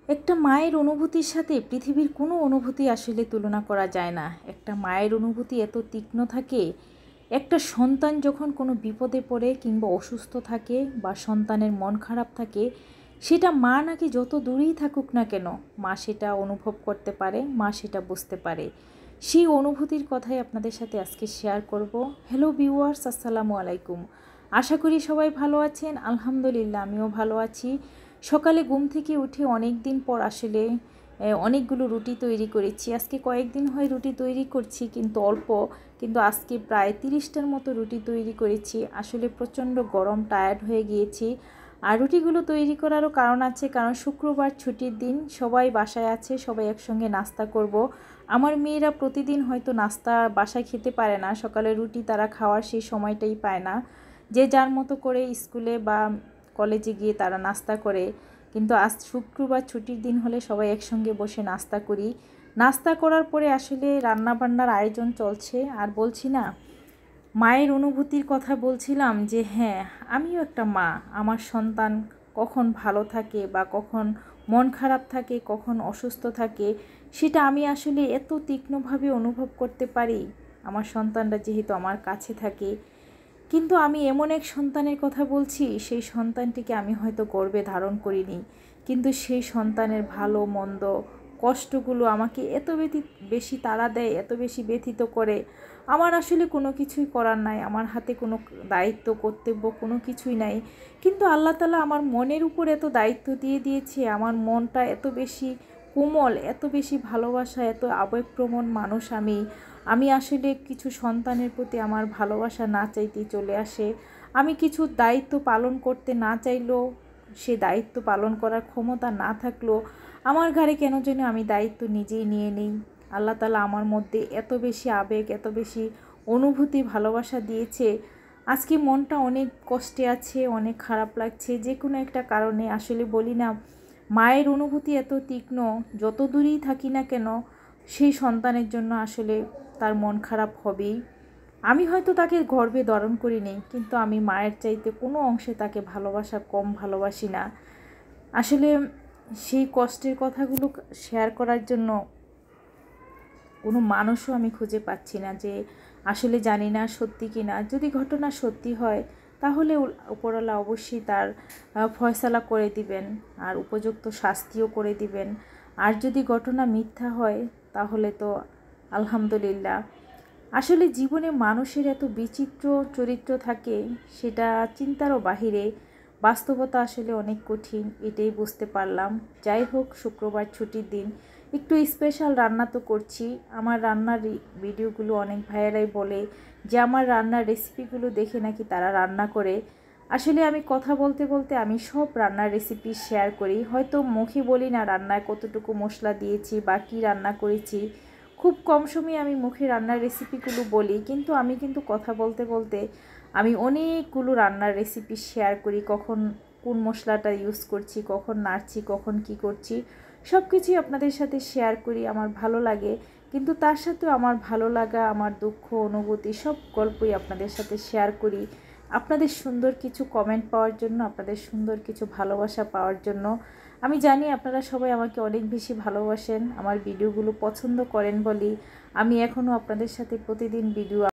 একটা মায়ের অনুভূতির সাথে পৃথিবীর কোনো অনুভূতি আসলে তুলনা করা যায় না। একটা মায়ের অনুভূতি এত তীক্ষ্ণ থাকে। একটা সন্তান যখন কোনো বিপদে পড়ে কিংবা অসুস্থ থাকে বা সন্তানের মন খারাপ থাকে, সেটা মা নাকি যত দূরেই থাকুক না কেন, মা সেটা অনুভব করতে পারে, মা সেটা বুঝতে পারে। সেই অনুভূতির কথাই আপনাদের সাথে আজকে শেয়ার করব। হ্যালো ভিউয়ার্স, আসসালামু আলাইকুম। আশা করি সবাই ভালো আছেন। আলহামদুলিল্লাহ, আমিও ভালো আছি। সকালে ঘুম থেকে উঠে অনেক দিন পর আসলে অনেকগুলো রুটি তৈরি করেছি। আজকে কয়েকদিন হয় রুটি তৈরি করছি, কিন্তু অল্প। কিন্তু আজকে প্রায় 30টার মতো রুটি তৈরি করেছি। আসলে প্রচণ্ড গরম, টায়ার্ড হয়ে গিয়েছি। আর রুটিগুলো তৈরি করারও কারণ আছে, কারণ শুক্রবার ছুটির দিন, সবাই বাসায় আছে, সবাই একসঙ্গে নাস্তা করব। আমার মেয়েরা প্রতিদিন হয়তো নাস্তা বাসায় খেতে পারে না, সকালে রুটি তারা খাওয়ার সেই সময়টাই পায় না। যে যার মতো করে স্কুলে বা কলেজে গিয়ে তারা নাস্তা করে। কিন্তু আজ শুক্রবার ছুটির দিন হলে সবাই একসঙ্গে বসে নাস্তা করি। নাস্তা করার পরে আসলে রান্নাবান্নার আয়োজন চলছে। আর বলছি না, মায়ের অনুভূতির কথা বলছিলাম যে হ্যাঁ, আমিও একটা মা। আমার সন্তান কখন ভালো থাকে বা কখন মন খারাপ থাকে, কখন অসুস্থ থাকে, সেটা আমি আসলে এত তীক্ষ্ণভাবে অনুভব করতে পারি। আমার সন্তানরা যেহেতু আমার কাছে থাকে, কিন্তু আমি এমন এক সন্তানের কথা বলছি, সেই সন্তানটিকে আমি হয়তো গর্ভে ধারণ করিনি, কিন্তু সেই সন্তানের ভালো মন্দ কষ্টগুলো আমাকে এত বেশি তাড়া দেয়, এত বেশি ব্যথিত করে। আমার আসলে কোনো কিছুই করার নাই, আমার হাতে কোনো দায়িত্ব কর্তব্য কোনো কিছুই নাই। কিন্তু আল্লাহ তাআলা আমার মনের উপর এত দায়িত্ব দিয়ে দিয়েছে। আমার মনটা এত বেশি কোমল, এত বেশি ভালোবাসা, এত আবেগপ্রবণ মানুষ আমি আসলে কিছু সন্তানের প্রতি আমার ভালোবাসা না চাইতেই চলে আসে। আমি কিছু দায়িত্ব পালন করতে না চাইলেও, সে দায়িত্ব পালন করার ক্ষমতা না থাকলেও আমার ঘাড়ে কেন যেন আমি দায়িত্ব নিজেই নিয়ে নিই। আল্লাহ তাআলা আমার মধ্যে এত বেশি আবেগ, এত বেশি অনুভূতি, ভালোবাসা দিয়েছে। আজকে মনটা অনেক কষ্টে আছে, অনেক খারাপ লাগছে, যে কোনো একটা কারণে। আসলে বলি না, মায়ের অনুভূতি এত তীক্ষ্ণ, যত দূরেই থাকি না কেন, সেই সন্তানের জন্য আসলে তার মন খারাপ হবেই। আমি হয়তো তাকে গর্ভে ধারণ করিনি, কিন্তু আমি মায়ের চাইতে কোনো অংশে তাকে কম ভালোবাসি না। আসলে সেই কষ্টের কথাগুলো শেয়ার করার জন্য কোনো মানুষও আমি খুঁজে পাচ্ছি না। যে আসলে জানি না সত্যি কি না। যদি ঘটনা সত্যি হয়, তাহলে উপরওয়ালা অবশ্যই তার ফয়সালা করে দিবেন, আর উপযুক্ত শাস্তিও করে দিবেন। আর যদি ঘটনা মিথ্যা হয়, তাহলে তো আলহামদুলিল্লাহ। আসলে জীবনে মানুষের এত বিচিত্র চরিত্র থাকে, সেটা চিন্তারও বাহিরে। বাস্তবতা আসলে অনেক কঠিন, এটাই বুঝতে পারলাম। যাই হোক, শুক্রবার ছুটির দিন, একটু স্পেশাল রান্না তো করছি। আমার রান্নার ভিডিওগুলো অনেক ভাইয়েরাই বলে যে আমার রান্নার রেসিপিগুলো দেখে নাকি তারা রান্না করে। আসলে আমি কথা বলতে বলতে আমি সব রান্নার রেসিপি শেয়ার করি। হয়তো মুখে বলি না রান্নায় কতটুকু মশলা দিয়েছি বা কী রান্না করেছি। খুব কম সময়ে আমি মুখে রান্নার রেসিপিগুলো বলি, কিন্তু আমি কথা বলতে বলতে আমি অনেকগুলো রান্নার রেসিপি শেয়ার করি। কখন কোন মশলাটা ইউজ করছি, কখন নাড়ছি, কখন কি করছি, সব কিছুই আপনাদের সাথে শেয়ার করি। আমার ভালো লাগে, কিন্তু তার সাথেও আমার ভালো লাগা, আমার দুঃখ, অনুভূতি সব গল্পই আপনাদের সাথে শেয়ার করি। আপনাদের সুন্দর কিছু কমেন্ট পাওয়ার জন্য, আপনাদের সুন্দর কিছু ভালোবাসা পাওয়ার জন্য। আমি জানি আপনারা সবাই আমাকে অনেক বেশি ভালোবাসেন, আমার ভিডিওগুলো পছন্দ করেন বলেই আমি এখনও আপনাদের সাথে প্রতিদিন ভিডিও